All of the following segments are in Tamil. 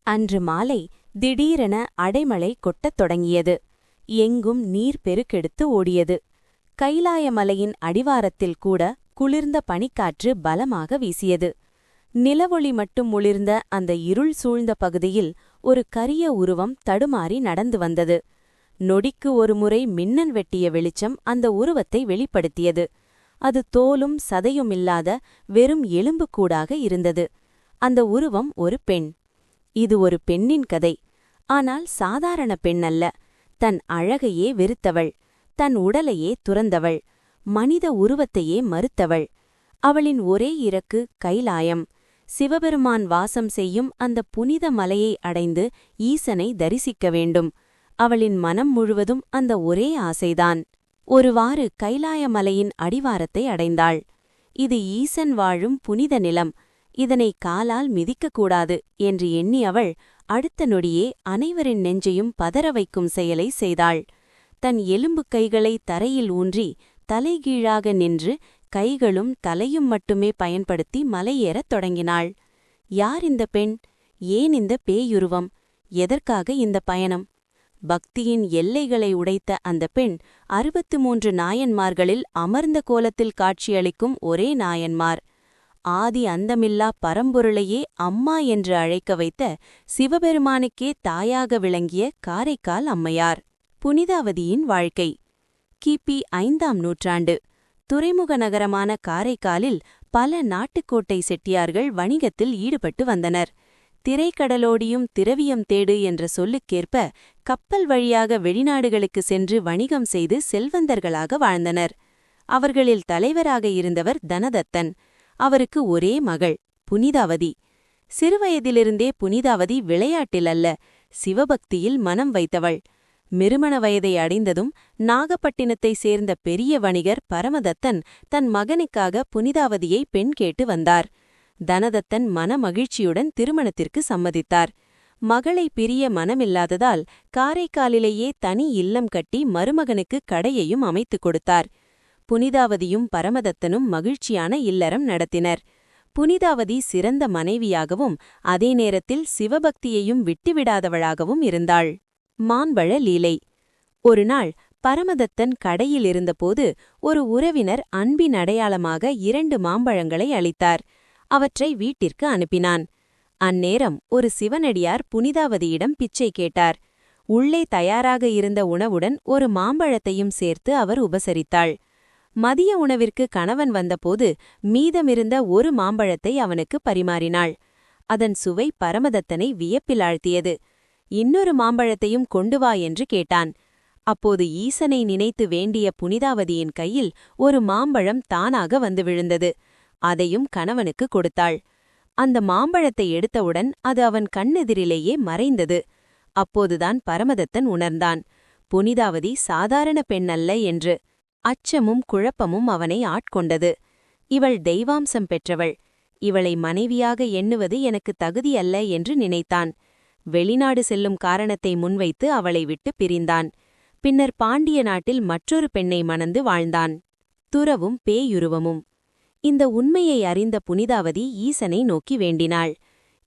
அன்று மாலை திடீரென அடைமழை கொட்டத் தொடங்கியது. எங்கும் நீர் பெருக்கெடுத்து ஓடியது. கைலாயமலையின் அடிவாரத்தில் கூட குளிர்ந்த பனிக்காற்று பலமாக வீசியது. நிலவொளி மட்டும் ஒளிர்ந்த அந்த இருள் சூழ்ந்த பகுதியில் ஒரு கரிய உருவம் தடுமாறி நடந்து வந்தது. நொடிக்கு ஒருமுறை மின்னல் வெட்டிய வெளிச்சம் அந்த உருவத்தை வெளிப்படுத்தியது. அது தோலும் சதையுமில்லாத வெறும் எலும்புக்கூடாக இருந்தது. அந்த உருவம் ஒரு பெண். இது ஒரு பெண்ணின் கதை. ஆனால் சாதாரண பெண் அல்ல. தன் அழகையே வெறுத்தவள், தன் உடலையே துறந்தவள், மனித உருவத்தையே மறுத்தவள். அவளின் ஒரே இலக்கு கைலாயம், சிவபெருமான் வாசம் செய்யும் அந்த புனித மலையை அடைந்து ஈசனை தரிசிக்க வேண்டும். அவளின் மனம் முழுவதும் அந்த ஒரே ஆசைதான். ஒருவாறு கைலாய மலையின் அடிவாரத்தை அடைந்தாள். இது ஈசன் வாழும் புனித நிலம், இதனை காலால் மிதிக்கக்கூடாது என்று எண்ணி அவள் அடுத்த நொடியே அனைவரின் நெஞ்சையும் பதற வைக்கும் செயலை செய்தாள். தன் எலும்பு கைகளை தரையில் ஊன்றி தலைகீழாக நின்று கைகளும் தலையும் மட்டுமே பயன்படுத்தி மலையேறத் தொடங்கினாள். யார் இந்த பெண்? ஏன் இந்த பேயுருவம்? எதற்காக இந்த பயணம்? பக்தியின் எல்லைகளை உடைத்த அந்த பெண் 63 நாயன்மார்களில் அமர்ந்த கோலத்தில் காட்சியளிக்கும் ஒரே நாயன்மார். ஆதி அந்தமில்லா பரம்பொருளையே அம்மா என்று அழைக்க வைத்த சிவபெருமானுக்கே தாயாக விளங்கிய காரைக்கால் அம்மையார். புனிதாவதியின் வாழ்க்கை. கிபி 5ஆம் நூற்றாண்டு. துறைமுக நகரமான காரைக்காலில் பல நாட்டுக்கோட்டை செட்டியார்கள் வணிகத்தில் ஈடுபட்டு வந்தனர். திரைக்கடலோடியும் திரவியம் தேடு என்ற சொல்லுக்கேற்ப கப்பல் வழியாக வெளிநாடுகளுக்கு சென்று வணிகம் செய்து செல்வந்தர்களாக வாழ்ந்தனர். அவர்களில் தலைவராக இருந்தவர் தனதத்தன். அவருக்கு ஒரே மகள் புனிதாவதி. சிறுவயதிலிருந்தே புனிதாவதி விளையாட்டில் அல்ல, சிவபக்தியில் மனம் வைத்தவள். மிருமண வயதை அடைந்ததும் நாகப்பட்டினத்தை சேர்ந்த பெரிய வணிகர் பரமதத்தன் தன் மகனுக்காக புனிதாவதியை பெண் கேட்டு வந்தார். தனதத்தன் மனமகிழ்ச்சியுடன் திருமணத்திற்கு சம்மதித்தார். மகளை பிரிய மனமில்லாததால் காரைக்காலிலேயே தனி இல்லம் கட்டி மருமகனுக்கு கடையையும் அமைத்துக் கொடுத்தார். புனிதாவதியும் பரமதத்தனும் மகிழ்ச்சியான இல்லறம் நடத்தினர். புனிதாவதி சிறந்த மனைவியாகவும் அதே நேரத்தில் சிவபக்தியையும் விட்டுவிடாதவளாகவும் இருந்தாள். மாம்பழ லீலை. ஒருநாள் பரமதத்தன் கடையில் இருந்தபோது ஒரு உறவினர் அன்பின் அடையாளமாக 2 மாம்பழங்களை அளித்தார். அவற்றை வீட்டிற்கு அனுப்பினான். அந்நேரம் ஒரு சிவனடியார் புனிதாவதியிடம் பிச்சை கேட்டார். உள்ளே தயாராக இருந்த உணவுடன் ஒரு மாம்பழத்தையும் சேர்த்து அவர் உபசரித்தாள். மதிய உணவிற்கு கணவன் வந்தபோது மீதமிருந்த ஒரு மாம்பழத்தை அவனுக்கு பரிமாறினாள். அதன் சுவை பரமதத்தனை வியப்பில் ஆழ்த்தியது. இன்னொரு மாம்பழத்தையும் கொண்டு வா என்று கேட்டான். அப்போது ஈசனை நினைத்து வேண்டிய புனிதாவதியின் கையில் ஒரு மாம்பழம் தானாக வந்து விழுந்தது. அதையும் கணவனுக்கு கொடுத்தாள். அந்த மாம்பழத்தை எடுத்தவுடன் அது அவன் கண்ணெதிரிலேயே மறைந்தது. அப்போதுதான் பரமதத்தன் உணர்ந்தான், புனிதாவதி சாதாரண பெண்ணல்ல என்று. அச்சமும் குழப்பமும் அவனை ஆட்கொண்டது. இவள் தெய்வாம்சம் பெற்றவள், இவளை மனைவியாக எண்ணுவது எனக்கு தகுதியல்ல என்று நினைத்தான். வெளிநாடு செல்லும் காரணத்தை முன்வைத்து அவளை விட்டு பிரிந்தான். பின்னர் பாண்டிய நாட்டில் மற்றொரு பெண்ணை மணந்து வாழ்ந்தான். துறவும் பேயுருவமும். இந்த உண்மையை அறிந்த புனிதாவதி ஈசனை நோக்கி வேண்டினாள்.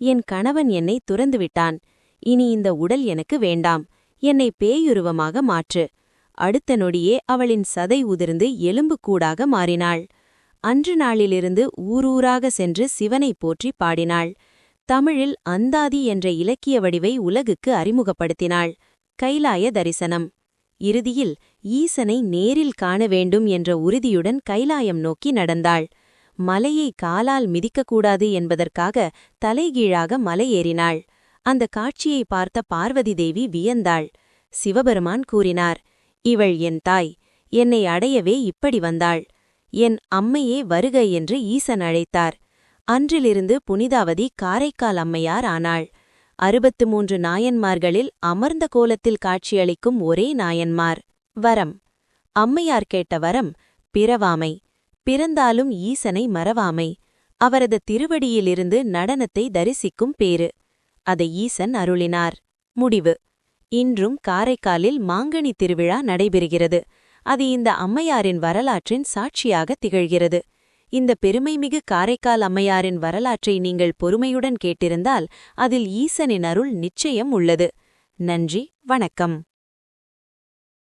என் கணவன் என்னை துறந்துவிட்டான். இனி இந்த உடல் எனக்கு வேண்டாம். என்னை பேயுருவமாக மாற்று. அடுத்த நொடியே அவளின் சதை உதிர்ந்து எலும்புக்கூடாக மாறினாள். அன்று நாளிலிருந்து ஊரூராக சென்று சிவனை போற்றி பாடினாள். தமிழில் அந்தாதி என்ற இலக்கிய வடிவை உலகுக்கு அறிமுகப்படுத்தினாள். கைலாய தரிசனம். இறுதியில் ஈசனை நேரில் காண வேண்டும் என்ற உறுதியுடன் கைலாயம் நோக்கி நடந்தாள். மலையை காலால் மிதிக்கக்கூடாது என்பதற்காக தலைகீழாக மலையேறினாள். அந்த காட்சியை பார்த்த பார்வதி தேவி வியந்தாள். சிவபெருமான் கூறினார், இவள் என் தாய், என்னை அடையவே இப்படி வந்தாள். என் அம்மையே வருக என்று ஈசன் அழைத்தார். அன்றிலிருந்து புனிதாவதி காரைக்கால் அம்மையார் ஆனாள். 63 நாயன்மார்களில் அமர்ந்த கோலத்தில் காட்சியளிக்கும் ஒரே நாயன்மார். வரம். அம்மையார் கேட்ட வரம் பிறவாமை. பிறந்தாலும் ஈசனை மறவாமை. அவரது திருவடியிலிருந்து நடனத்தை தரிசிக்கும் பேறு. அதை ஈசன் அருளினார். முடிவு. இன்றும் காரைக்காலில் மாங்கனி திருவிழா நடைபெறுகிறது. அது இந்த அம்மையாரின் வரலாற்றின் சாட்சியாக திகழ்கிறது. இந்த பெருமைமிகு காரைக்கால் அம்மையாரின் வரலாற்றை நீங்கள் பொறுமையுடன் கேட்டிருந்தால் அதில் ஈசனின் அருள் நிச்சயம் உள்ளது. நன்றி, வணக்கம்.